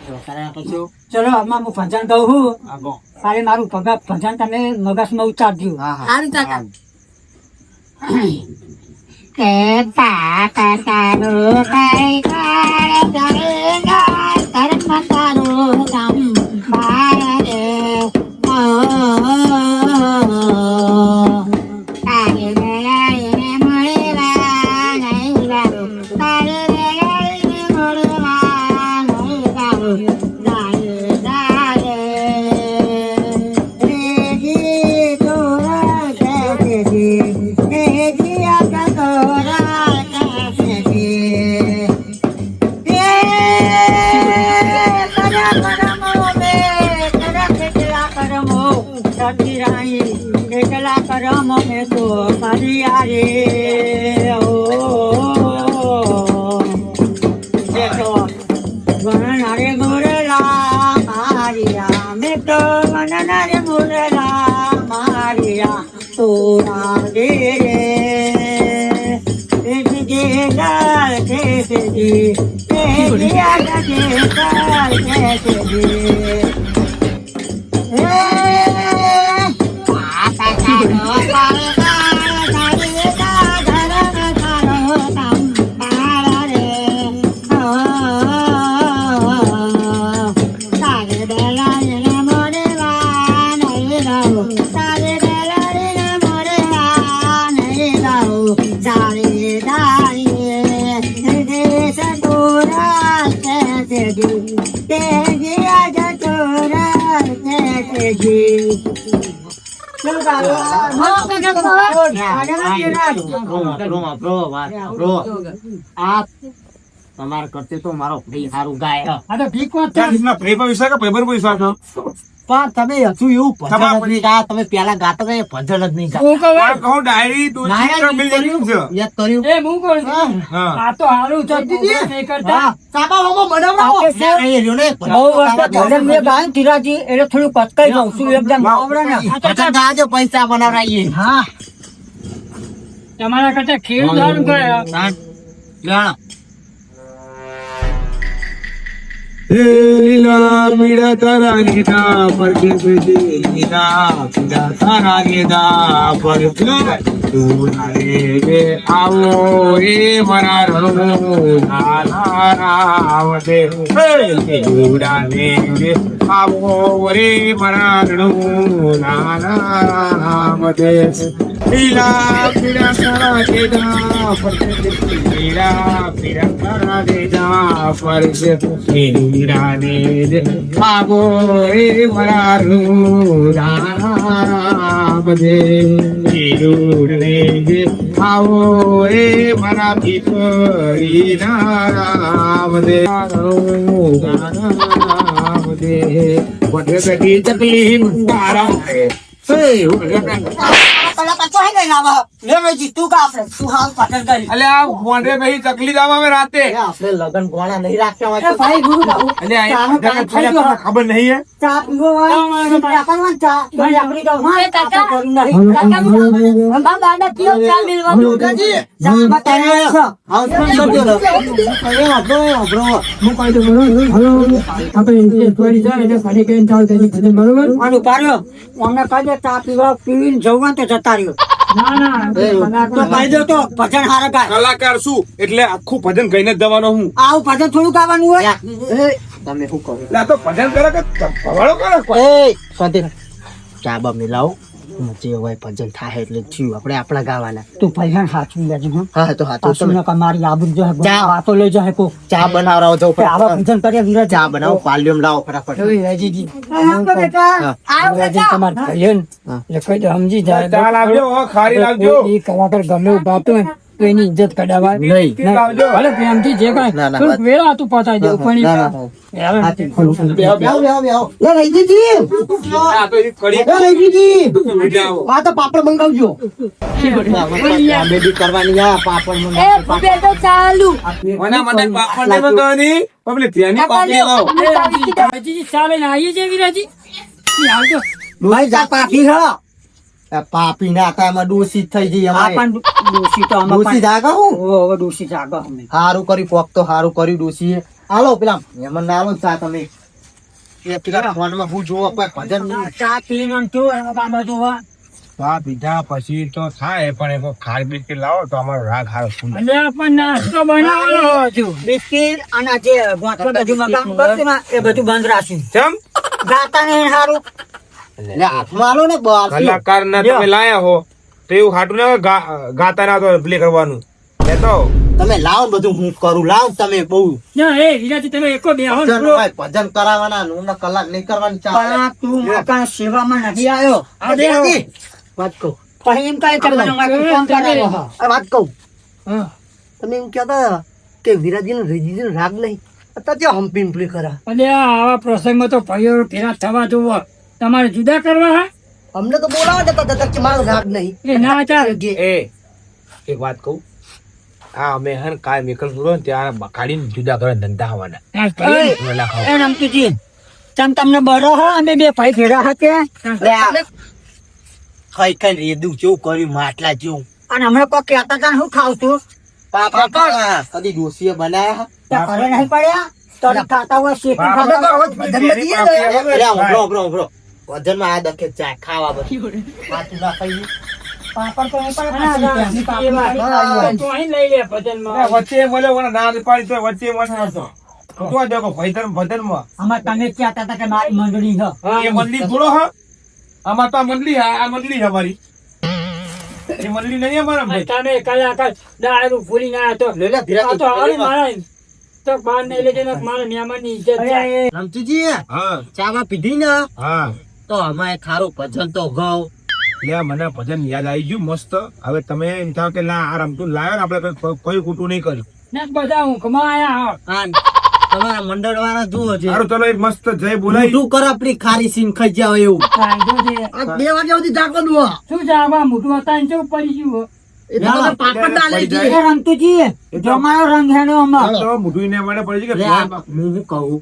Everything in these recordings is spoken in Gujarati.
ચલો આમાં હું ભજન કહું છું. તારે મારું ભજન તમે મગજમાં ઉતારજો. કે તારું કઈ કર્મ તારું સંભાળે તારે દયાએ મળેલા નહીં ગારું તારે દયાએ મળેલા નહીં ગારું દાયે દાયે રેજી તોરા કેસેજી રેજી આકા તોરા કેસેજી એ કરા કરમો મે કરા કેટલા કરમો સતી રાઈ કેટલા કરમો મે તો મારી આરે ઓ જેતો વનનારે મોરેલા મારિયા મે તો વનનારે મોરેલા મારિયા તોરા દે રે જે ગાલ કેસેજી જે આગા જે ગાલ કેસેજી તમારે કરતે તો મારો ભાઈ સારું ગાય. પણ તમે હજુ એવું ભજન જ નહીં ગાયા. તમે પેલા ગાતા હતા એ ભજન જ નહીં ગાયા. યાદ કર્યું? આ તો હારું છે નહીં કરતા. સાબા હોમો બનાવડાવો. એ રહ્યો ને બહુ વર્ષ ભજન મેં ગાયું ધીરાજી એટલે થોડું કચકાઈ જાઉં છું એકદમ ભજન ગાજો પૈસા બનાવડાવીએ. હા તમારા કરતા ખેડૂત સારું કરે. જાણો લીલા પીડા તારા લીધા પરકે લીલા પીડા તારા લીધા પરકે આવો એ મારા નાના રામ દે આવો રે મારા નાના રામ દે લીલા પીડા તારા લીધા પરકે લીલા પીડા તારા લીધા પરકે આવો એ મારું રામ દે આવો એ મારા પીપરી રામ દે રામ દે વધે બેઠી તકલીફ તારા રાતે આપણે લગન ગોળા નહીં રાખ્યા ખબર નહીં પીવીને જવું તો જતા રહ્યો. કલાકાર શું એટલે આખું ભજન કહીને જ જવાનો હું આવું ભજન થોડું ગાવાનું હોય. તમે શું કરો? તો ભજન કરે કે ભવાડો કરે ચા બા મિલાવો. જે હોય ભજન થાય એટલે થયું. આપણે આપણા ગાવાના. તું ભજન સાચું લેજો. હા તો હા તો મારી આબરૂ જો ચા. વાતો લઈ જાય કો ચા બનાવરાવો જાવ. આવા ભજન કર્યા વિરાજ. ચા બનાવો. પાલ્યુમ લાવો ફટાફટ. રાજીજી તમારે ભજન એટલે કઈ તો સમજી જાય. ચા લાવજો ખારી લાવજો. એ કલાકાર ગમે એવું ગાતું હોય તો એની ઇજ્જત કઢાવા નહીં. ભલે પ્રેમથી જે કઈ થોડુંક વેળા તું પતાવી દે. પણ પાપડ મંગાવજો. કરવાની પાપડ ચાલુ ચાલે ને આવીએ છે વિરાજી. આવજો પાપી ના હતા એમાં દોષિત થઈ જઈ. ડોસી તો દોષી જાગા હું ડોસી જાગા અમે સારું કર્યું. કોક તો સારું કર્યું ડોશીએ. હાલો પેલા એમાં ના આલો ચા તમે. એ પેલા ફોનમાં હું જોવો કોઈ ભજન નહીં. ચા પીને આમ કેવું એમાં બાબા જોવા ચા પીધા પછી તો થાય પણ એક ખાર બિસ્કિટ લાવો તો અમારો રાગ હારો ફૂલે. એટલે પણ નાસ્તો બનાવેલો હતો બિસ્કિટ અને જે ગોઠવા બધું મકાન કરતું ને એ બધું બંધ રાખ્યું ચમ ગાતા ને સારું એટલે હાથમાં આલો ને બહાર કલાકાર ના તમે લાયા હો તો એવું ખાટું ના ગાતા ના તો પ્લે કરવાનું લેતો તમે લાવો ને બધું હું કરું લાવ તમે બહુ ના એ હીરાજી તમે એકો બે હો ભજન ભાઈ, ભજન કરાવવાના નું કલાક નહીં કરવાની ચાલે. પણ તું મકાન સેવામાં નથી આવ્યો આ દેવાજી, વાત કહું પછી એમ કઈ કરવાનું મારે ફોન કરાવ્યો હા. આ વાત કહું હા. તમે એમ કહેતા કે વિરાજી રજીજી રાગ નહીં અત્યારે ત્યાં હમ્પીને પ્લે કરા અને આવા પ્રસંગમાં તો ભાઈઓ ભેગા થવા જોવો તમારે જુદા કરવા હા અમને તો બોલાવા જતા હતા કે મારો રાગ નહીં એ ના ચાલે એ એક વાત કહું આ અમે હન કાલ મેકલ પૂરો ને ત્યાં બકાડીને જુદા કરે ધંધા આવવાના એ રમતુજી તમ તમને બરો હો અમે બે ભાઈ ભેગા હતે ખાઈ ખાઈ રેદું જેવું કર્યું માટલા જેવું અને હમણાં કોઈ કહેતા હતા ને હું ખાવ છું પાપા કદી ડોસીએ બનાયા ત્યાં ઘરે નહીં પડ્યા તો ખાતા હોય શેકી વજનમાં આ દખે ચા ખાવા બધું વાંચું ના ખાઈ પાપડ તો નહીં પડે વચ્ચે મળે ના પાડી તો વચ્ચે મળે તો દેખો ભજન માં અમારે તમે કહેતા હતા કે મારી મંડળી છે એ મંડળી થોડો હા આમાં તો આ મંડળી આ મંડળી છે અમારી એ મંડળી નહીં અમારા ભાઈ. તમે કલાકાર દારૂ ભૂલી ના હતો લે લે ધીરે આ તો હવે મારા તો બહાર નહીં લેજે ને મારા મહેમાનની ઇજ્જત જાય રમતુજી હા ચામાં પીધી ને હા તો અમારે ખારું ભજન તો ગાવ લે મને ભજન યાદ આવી ગયું મસ્ત. હવે તમે એમ થાવ કે લા આ રમતું લાવ્યો ને આપણે કોઈ ખોટું નહીં કર્યું. ને બધા ઊંઘમાં આયા તમારા મંડળ વાળા જુઓ છે સારું ચલો એક મસ્ત જય બોલાય મોઢું કર આપડી ખારી સીન ખાઈ જાવ એવું વાંધો છે. આ 2 વાગ્યા સુધી જાગો દો શું જાવા મોટું હતા ને કેવું પડી ગયું એ તો પાપડ ડાલે છે એ રમતુજી જમાયો રંગ હેનો અમાર તો મોઢું ને મને પડી છે લે, કે હું કહું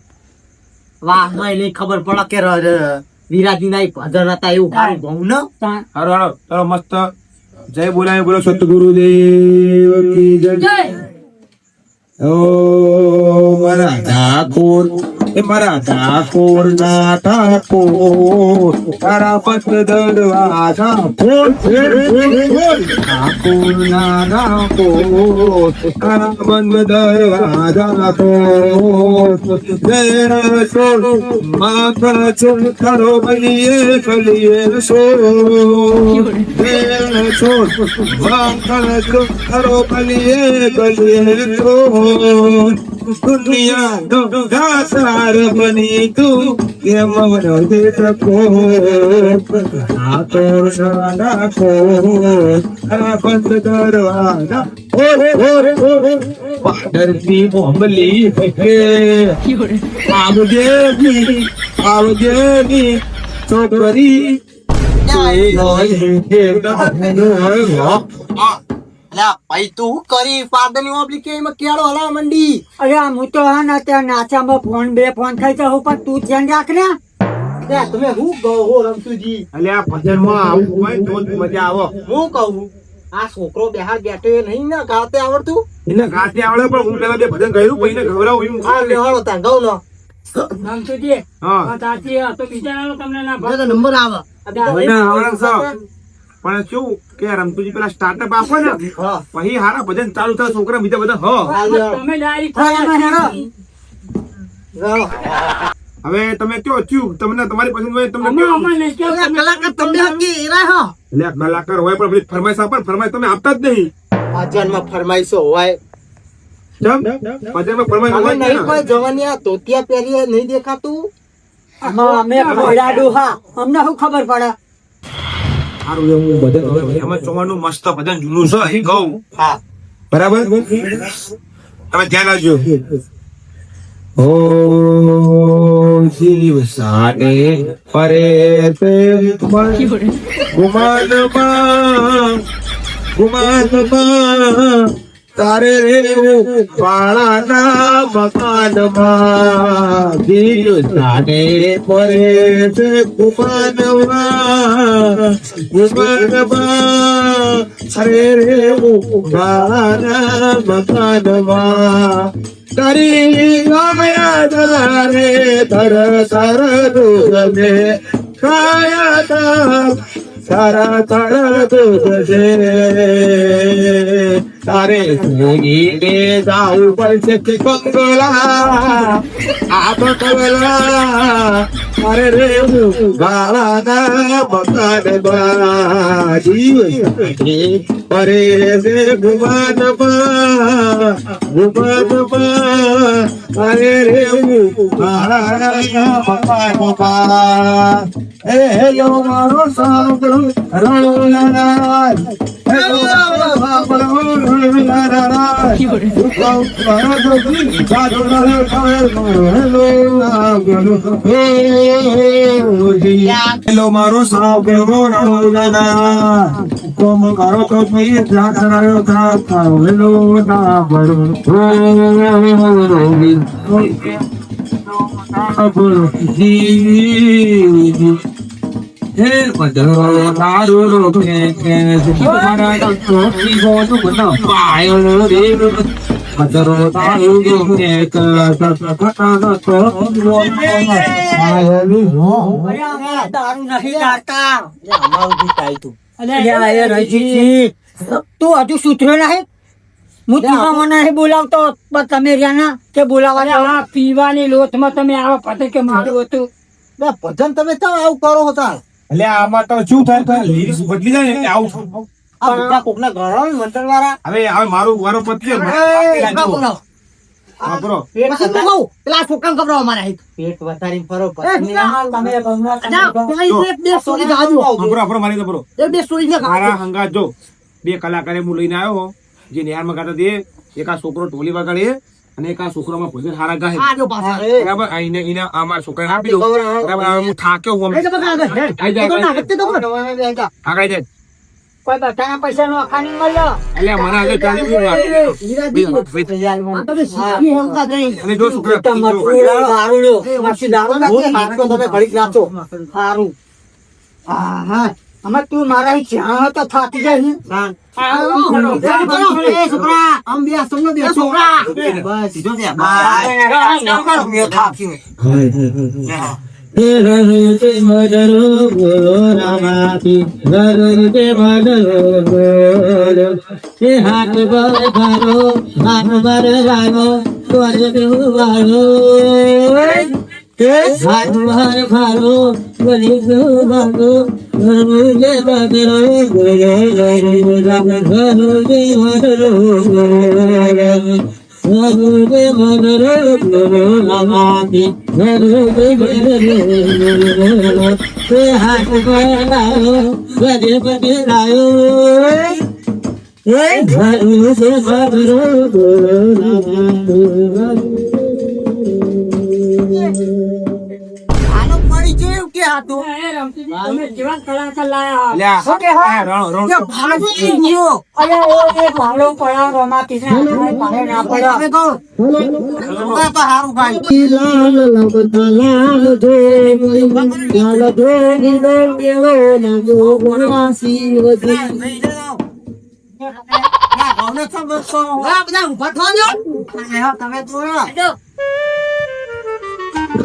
વાહ નહીં ખબર પડે કે વિરાજી ના ભજન હતા એવું ખારું ઘઉં ને હારો હારો ચલો મસ્ત જય બોલાય બોલો સતગુરુદેવ કી જય. ઓ મારા ઠાકોર ના ઠાકોર તારા પત દળવા ઠાકોર ઠાકોર ના ઠાકોર તારા બંધ દળવા ઠાકોર જય સોર માથા ચોર કરો બનીએ કલીએ સોર જય સોર માથા ચોર કરો બનીએ કલીએ સોર દુનિયા ઘાસાર બની તું કેમ વડે શકો ઠાકોર નાખો આ બંધ દરવાજા પાદરની મોમલી આવજે ની છોકરી ભાઈ તું કરી પાદની ઓબલી કે એમાં કેળો હલા મંડી અરે હું તો હા ને ત્યાં નાચામાં ફોન થઈ જાવ પણ તું ધ્યાન રાખ ને તમે હું કહો રમતુજી અલ્યા ભજનમાં આવું હોય તો જ મજા આવે. હું કહું આ છોકરો બેહાર બેઠો એ નહીં ને ગાતે આવડતું એને ગાતે આવડે પણ હું પેલા બે ભજન કર્યું પછી એને ગભરાવું એમ આ બેહાડો તા ગૌ નો રમતુજી હા સાચી તો બીજા તમને ના મને તો નંબર આવે મને આવડે છે. પણ શું કે રમતુજી પેલા સ્ટાર્ટઅપ આપો ને હા પછી હારા ભજન ચાલુ થાય છોકરા બીજા બધા તમે ડાયરેક્ટ હવે તમે કયો થયું તમને તમારી પસંદ હોય તમને કયો કલાકાર તમને હકી એરા હા એટલે કલાકાર હોય પણ પેલી ફરમાઈશ આપો ને ફરમાઈશ તમે આપતા જ નહીં. ભજનમાં ફરમાઈશો હોય કેમ ભજનમાં ફરમાઈશ અમે હોય જ નહીં ને. કોઈ જવાની આ તોતિયા પહેરી નહીં દેખાતું અમે ભોળાડું હા અમને શું ખબર પડે સારું એવું ભજન હવે અમે ચોવાનું મસ્ત ભજન જૂનું છે અહીં ગઉં હા બરાબર તમે ધ્યાન રાખજો. ઓ શિવ સાને પરે તે ગુમાનમાં તારે રેવું પાળાના મકાનમાં શિવ સાને પરે તે ગુમાનમાં અરે રેવું પાળાના મકાનમાં તારી યાદ રે ધર સર દૂધ દે ખાયા તા સારા તળ દૂધ દે તારે ગીતે જાવું પડશે કે કંગલા આ તો કવલા અરે રે ગાળાના મકાન બાજી અરે રે ગુમાન અરે રે ગાળાના મકાન બા એ હેલો મારો સાંભળો રણનારાય હેલો મારો સાંભળો રણનારાય હેલો મારો સાંભળો રણનારાય કોમ કરો તો મેં જાગરાયો થાવ હેલો સાંભળો હે પધરો તારો રોકે કે મારા ટોપી ગોનું બના પાયો રે પધરો તારો રોકે કે સતકટા તો દારૂ નહીં લાગતા અમારું ગીત આવ્યું તું. અલ્યા એ રજીજી તું હજુ સુધર્યો નહીં હું તીમાં મને નહીં બોલાવતો પણ તમે રહ્યા ના કે બોલાવા પીવાની લોથમાં તમે આવો પતે કે મારું હતું ભજન તમે કેમ આવું કરો હતા? એટલે આમાં તો શું થાય તો લીરીસ બદલી જાય ને આવું આ બધા કોકના ઘરો મંડળ વાળા હવે મારું વારો પત્યો બરો પછી તું કહું પેલા છોકરાને ગભરાવા મારે પેટ વધારીને ફરો તમે બે સોરી ગાજો બરો મારી તો બરો એ બે સોરી ને મારા હંગાત જો બે કલાકારે હું લઈને આવ્યો જે નિહારમાં ગાતા દે એક આ છોકરો ઢોલી વગાડે અને એક આ છોકરામાં ભજન હારા ગાય આજો પાછા બરાબર આઈને ઈને અમાર છોકરાને આપી દો બરાબર હવે હું થાક્યો હું એ તો બગા આગળ આગળ જાય કોઈ બટાણા પૈસા નો ખાની મળ્યો એટલે મને આજે ચાલી અને જો છોકરા સારું હા અમે તું મારા જ્યાં તો થાકી જાય ને છોકરા આમ બે સમજો બે છોકરા બસ સીધો છે. આનો પડી જોયું કે આ તો તમે જીવન કલાકાર લાયા લ્યા. શું કે હા? કે ભાગી ગયો. અરે ઓ એ ભાલો પડ્યા રોમાથી ને આપણે પાસે ના પડ્યા. તમે કહો હારું ભાઈ બધા ઉભા થજો. તમે જોયો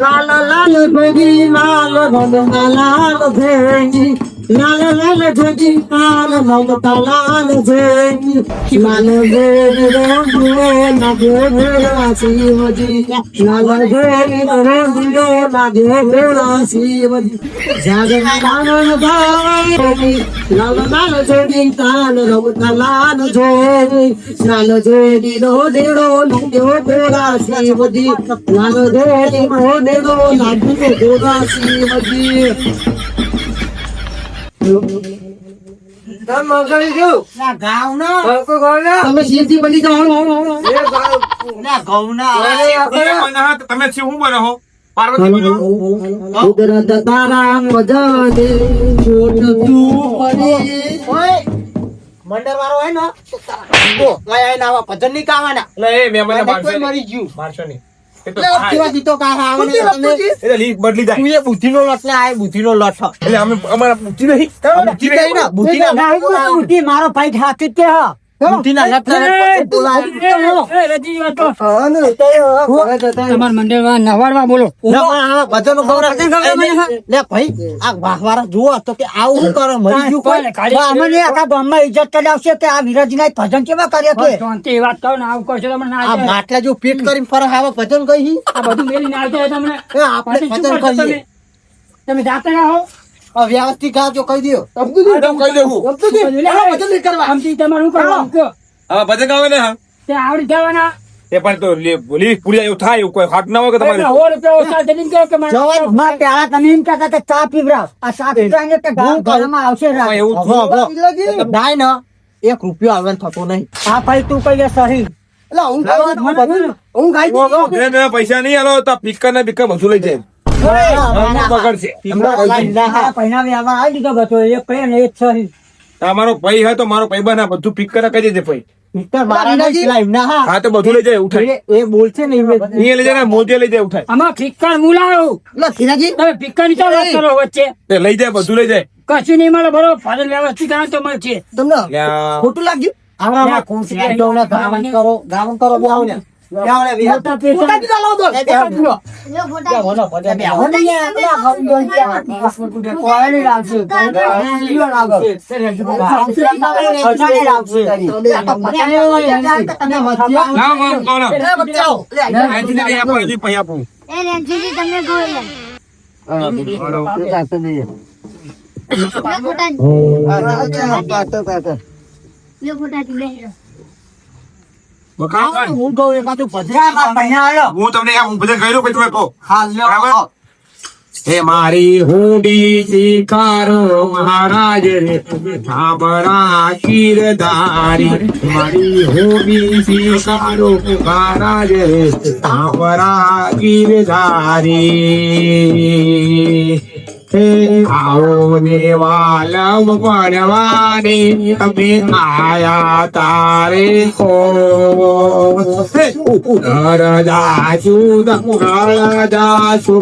લાલ લાલ ભોગી લાલ ભગવા લાલ ભેજી લાલ લાલ ભોગી લાલ ભગતા લાલ ભેજી લાલ ભોગી રંગો લાગે ભોળા શિવજી લાલ ભોગી રંગો લાગે ભોળા શિવજી જાગના લાલ ભાઈ લાલ લાલ જોડી કાલ રંગતા લાલ જોડી લાલ જોડી નો દેડો લુંગ્યો ભોળા શિવજી લાલ જોડી નો દેડો લાગ્યો ભોળા શિવજી તમે શિવજી બની જાઓ તમે શું બનો હો પાર્વતી બનો કુદરત તારા મજા દે છોટ તું પડી મંડળ વાળો હોય ને તો તારા આવા ભજન નહીં ગાવાના. એટલે એ મેં મને કોઈ મરી ગયું મારશો નહીં એ તો એટલે કેવા ગીતો ગાવા આવે ને તમે એટલે લીક બદલી જાય તું એ બુદ્ધિનો લટ ને આ બુદ્ધિનો લટ છો. એટલે અમે અમારા બુદ્ધિ નહીં બુદ્ધિ કઈ ના બુદ્ધિ ના બુદ્ધિ મારો ભાઈ હાથી જ કે હા બુદ્ધિના લટલા તમારા મંડળમાં નવાડવા બોલો ભજન લે ભાઈ આ વાહવારા જુઓ તો કે આવું શું કરો મરી ગયું કોઈ અમને આખા ગામમાં ઇજ્જત કરાવશે કે આ વિરાજીના ભજન કેવા કર્યા કે શાંતિ વાત કહો ને આવું કરશો તમને આ માટલા જો પેટ કરીને ફરે આવે ભજન કહી આ બધું મેલીને આવતા તમને આપણે ભજન કહીએ તમે જાતે રહો વ્યવસ્થિત ગાજો કહી દો આમથી તમારું શું કરવાનું કયો? હા ભજન ગાવે ને હા તે આવડી જવાના એ પણ તો બોલી પૂરી એવું થાય એવું કોઈ હાથ ના હોય કે તમારે 100 રૂપિયા ઓછા દઈને કહો કે મારે પેલા તમે એમ કહેતા કે ચા પીવરાવ આ ચા પીવરાવીને કે ઘરમાં આવશે હા, એવું ડાય ને 1 રૂપિયો આવવાનું થતો નહીં હા ભાઈ તું કહીએ સહી એને પૈસા નહીં આલો તો પીકર ને બીકર બધું લઈ જાય પકડશે પૈના વ્યવહાર આવી દીધો બધો એક કહે ને એક સહી તમારો ભાઈ હોય તો મારો ભાઈ બના બધું પીકર કહી દેજે ભાઈ મિસ્ટર મારા નહીં પેલા એમના હા હા તો બધું લઈ જાય ઉઠાય એ બોલશે ને એ લઈ જાય ને મોજે લઈ જાય ઉઠાય આમાં ફિક્કર મુલાયો ખીરાજી તમે ફિક્કર ની ચાલો કરો વચ્ચે તે લઈ જાય બધું લઈ જાય કશું નહીં મળે બરોબર ફાજલ વ્યવસ્થિત આવે તો મળશે તમને લ્યા. ખોટું લાગ્યું આવા કોન્સી ગાવના ગાવન કરો બેહો ને મોટા પૈસા લાવ આમ કહો લાવ. અહીંથી લઈ આપો, અહીંથી પૈ આપો. એ રેન્જીજી તમને ગોળે લો ફોટા લે બકા, હું કહું એ પાછું હું તમને હું ભજન કર્યું પછી તમે કહો હા બરાબર? હે મારી હુંડી શિકારો મહારાજ રે ઠામરા શિરધારી મારી હુંડી શિકારો મહારાજ રે ઠામરા શિરધારી હે આવો ને વાલમ પડવાને અમે આયા તારે કો રજાસુ રજાસુ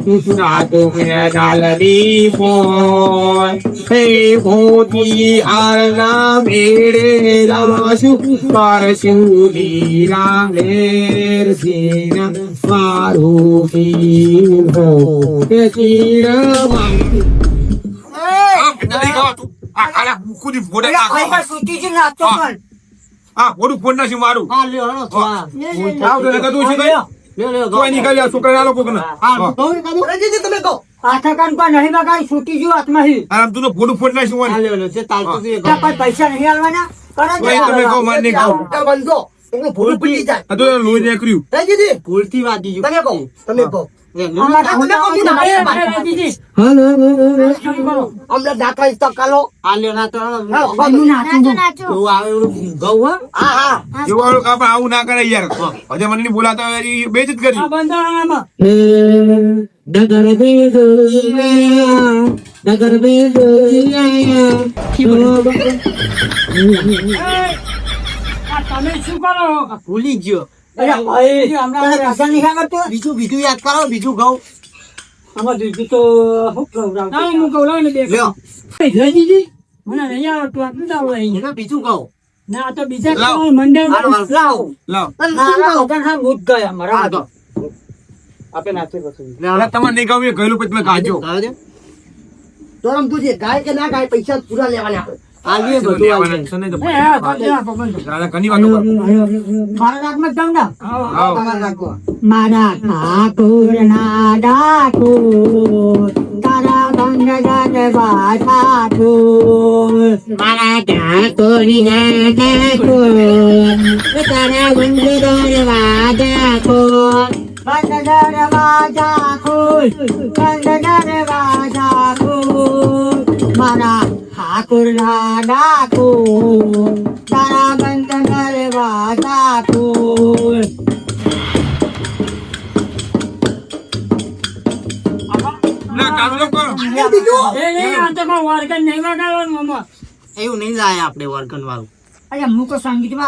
ડાલની મોય હે મોતી આરના મેળે રાસુ પરશુદી રામેર સીના મારું પીર હો કે ચીરમાં મારું હા લ્યો હણો તો હા તમે કહો આથા કાન પર નહીં બગાડી છૂટી જો હાથમાંથી હા લ્યો છે તાલતું છે ત્યાં કોઈ પૈસા નહીં આલવાના કરો જ. બંધો હું ભૂલ પડી જાય ભૂલથી વાગી ગયું તમે કહો તમે કહો અમને દાખલા તકાલો આ લ્યો ના તો નાચો નાચો એવું આવે એવું ગૌ હા આવું ના કરે યાર હજે મને નહીં બોલાતા બે જ કરી આ બંધારણમાં આ તમે શું કરો ભૂલી ગયો અરે ભાઈ હમણાં રાશન નહીં ખાતો બીજું યાદ કરો બીજું ગૌ આમાં દીદી તો હું ખવડાવું ના હું ખવડાવું ને દેખ લ્યો દીદી મને નહીં આવડતું આટલું જ આવડે અહીંયા. એનો બીજું ગૌ ના આ તો બીજા લાવ. કોઈ મંડળ લાવો લાવ ના વગર હા ભૂત ગયા મારા હા તો આપે નાચે પછી હવે તમારે નહીં કહ્યું ગયેલું પછી તમે કાઢજો તો રમતું છે ગાય કે ના ગાય પૈસા પૂરા લેવાના આપણે આ બધું એ હા તો જરા પકડ. ઘણી વાતો કરો. મારા રાતમાં જાઉં ને આવો. તમારે રાખો મારા ઠાકોર ના ઠાકોર તારા ગંગા ઠાકોર મારા ઠાકોર ના ઠાકોર તારા ગંગા ઠાકોર મારા ઠાકોર ના ઠાકોર તારા ગંગા ઠાકોર ના, કાઢો કરો. એવું નહીં લાય આપણે વર્કન વાળું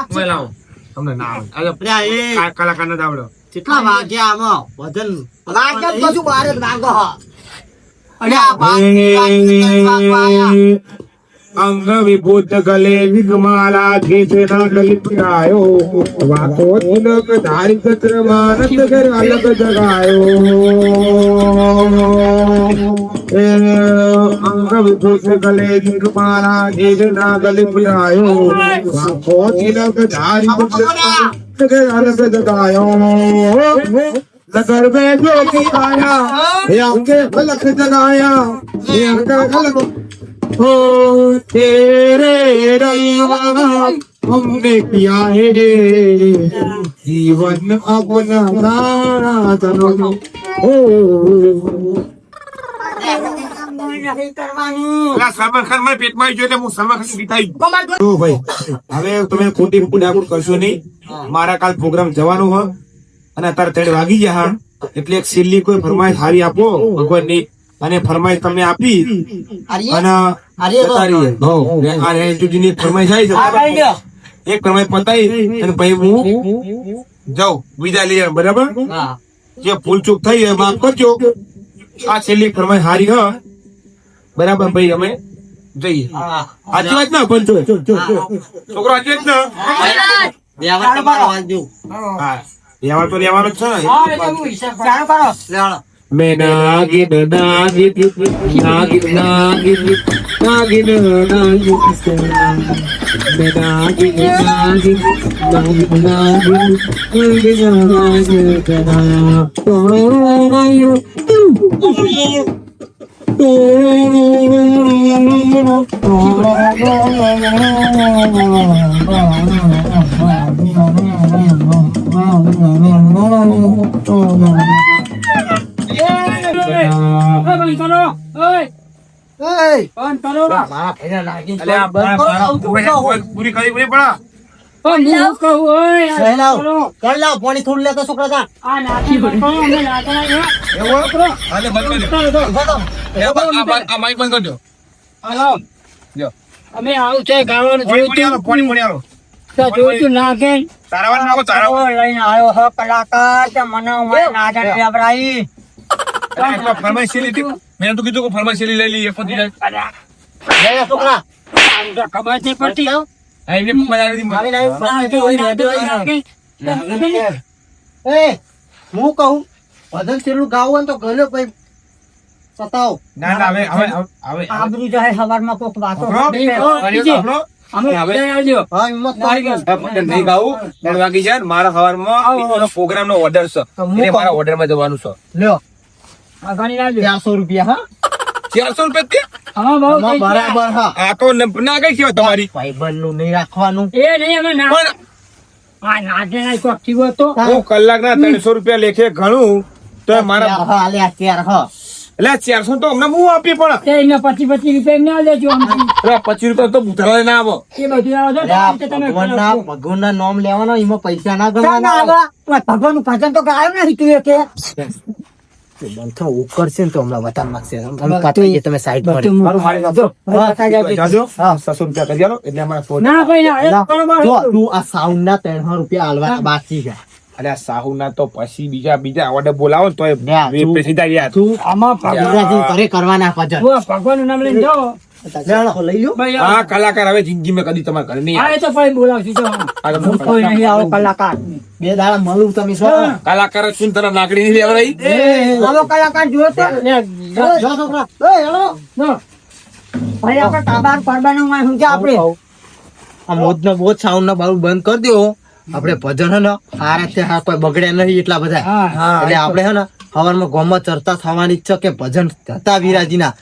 તમે લાવો. તમને ના આવે. અલ્યા એ કલાકાર નથી આવડ્યો. કેટલા વાગ્યા આમાં વજન વાગ્યા બધું બાર જ વાગો હ અલ્યા અંગ વિભૂત ગલે વિગમાલા ઘેસના ગલિપરાયો વાતો તિલક ધારી કત્ર માનત ઘર અલગ જગાયો અંગ વિભૂત ગલે વિગમાલા ઘેસના ગલિપરાયો વાતો તિલક ધારી કત્ર ઘર અલગ જગાયો नगर में ज्योति आया ये अंगे फलक जगाया ये अंगे फलक हो तेरे रंगवा हमने किया है जीवन अपना दाना चलो ओ સલમાન ખાન મારા પેટમાં આવી ગયો એટલે હું સલમાન ખાન બીતાઈ તો ભાઈ હવે તમે ખોટી ડાકુર કરશો નહીં મારા કાલ પ્રોગ્રામ જવાનો હોય અને અત્યારે 3 વાગી ગયા એટલે એક છેલ્લી કોઈ ફરમાઈશ હારી આપો ભગવાનની અને ફરમાઈશ તમને આપી અને રેન્જુજીની ફરમાઈશ આવી છે એક ફરમાઈશ પતાઈ અને ભાઈ હું જાઉં બીજા લઈ આવું, બરાબર જે ભૂલ ચૂક થઈ એ માફ કરજો આ છેલ્લી ફરમાઈશ હારી હ બરાબર ભાઈ અમે જઈએ સાચી વાત ના પંચો છોકરો સાચી વાત ના વ્યવહાર તમારો વાંચજો. હા વ્યવહાર તો લેવાનો જ છે ને मैं नागिन नागिन नागिन नागिन नागिन नागिन मैं नागिन नागिन नागिन મારા ભાઈને લાગી અલે આ પૂરી કરી પૂરી પડા કર લાવ પાણી થોડું લેતો છોકરા જા. એવું હાલે બંધ કરી દો આ માઈક બંધ કરી દો અમે આવું છે ગાવાનું પાણી પાણી આલો જોઈતું નાખે તારાવાન નાખો તારાવાન લઈને આવ્યો હો કલાકાર તે મને નાચન ફેવરાઈ ફરમાઈશ લીધી મેં તો કીધું કે ફરમાઈશ લઈ લઈએ ફોન લે છોકરા ખબર નહીં પડતી આ એમને મજા આવી એ હું કહું ભજન છેલ્લું ગાવું હોય ને તો ગયો ભાઈ સતાવ ના ના હવે હવે હવે આબરૂ જાય સવારમાં કોક વાતો આવજો હિંમત મારી ગયો નહીં ગાવું 3 વાગી જાય મારા સવારમાં પ્રોગ્રામ નો ઓર્ડર છે એટલે મારા ઓર્ડર માં જવાનું છે લ્યો આ ગણી લાવજો 400 રૂપિયા હા 400 રૂપિયા હા બહુ થઈ ગયા. બરાબર હા આ તો ના કઈ કહેવાય તમારી ભાઈબંધ નું નહીં રાખવાનું એ નહીં અમે ના પણ આ નાચે ના કોક થયું હતો હું કલાકના 300 રૂપિયા લેખે ઘણું તો મારા હા આલે આ 4 હા એટલે 400 તો અમને હું આપી પણ તે એમને 25 રૂપિયા ના લેજો આમથી. 25 રૂપિયા તો બુધવારે ના આવો એ બધું આવો છો અલ્યા, તો તમે ભગવાનના નામ લેવાનો એમાં પૈસા ના ગણવાના ભગવાન નું ભજન તો ગાયું નથી તું કે બંધો ઉકળશે ને તો હમણાં વતાન માંગશે તમે સાઈડ પર જાજો 700 રૂપિયા કરી આલો એટલે અમારા ફોન ના ભાઈ ના એ બરોબર જો તું આ સાઉન્ડ ના 300 રૂપિયા આલવાના બાકી છે અરે આ સાહુ ના તો પછી બીજા ઓર્ડર બોલાવો ને તો એ લ્યા, તું- સીધા યાર તું આમાં અંગ્રેજી કરે કરવાના ભજન ભગવાન નું નામ લઈને જાઓ લઈ લ્યો ભાઈ આ કલાકાર હવે જિંદગી મેં કદી તમારા ઘરે નહીં આ આવે. એ તો ભાઈ બોલાવશું જો આ તો કોઈ નહીં આવો કલાકાર 2 દાડા મળું તમે શું કલાકાર જ છું ને તને લાકડી નહીં લેવડાવી આવો કલાકાર જુઓ તો જો છોકરા ભાઈ આપણે તાબાર પડવાનું માં શું છે આપણે આ મોજનો બોજ સાઉન્ડ નો બાઉલ બંધ કરી દો આપણે ભજન હે ને હારે તે હા કોઈ બગડે નહીં એટલા બધા હા એટલે આપણે હે ને હવારમાં ગામમાં ચર્ચા થવાની જ છે કે ભજન હતા વિરાજીના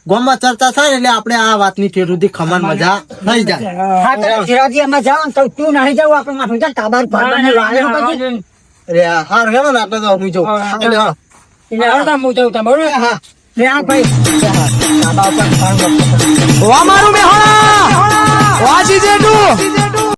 ગામમાં ચર્ચા થાય એટલે આપણે આ વાતની ઠેર સુધી ખમાન મજા થઈ જાય હા તો શિરાજી અમે જાવ તો તું નહીં જાવ આપણે માં શું છે તાબાર પડવાનું લાવ્યો પછી અરે હાર હેલો ને આપણે તો હું જોઉં એટલે હા. એટલે હવે હું જાઉં તમારું હા લે આ ભાઈ તાબા ઉપર ખાણ વામારું મેહોણા વાજી જેટું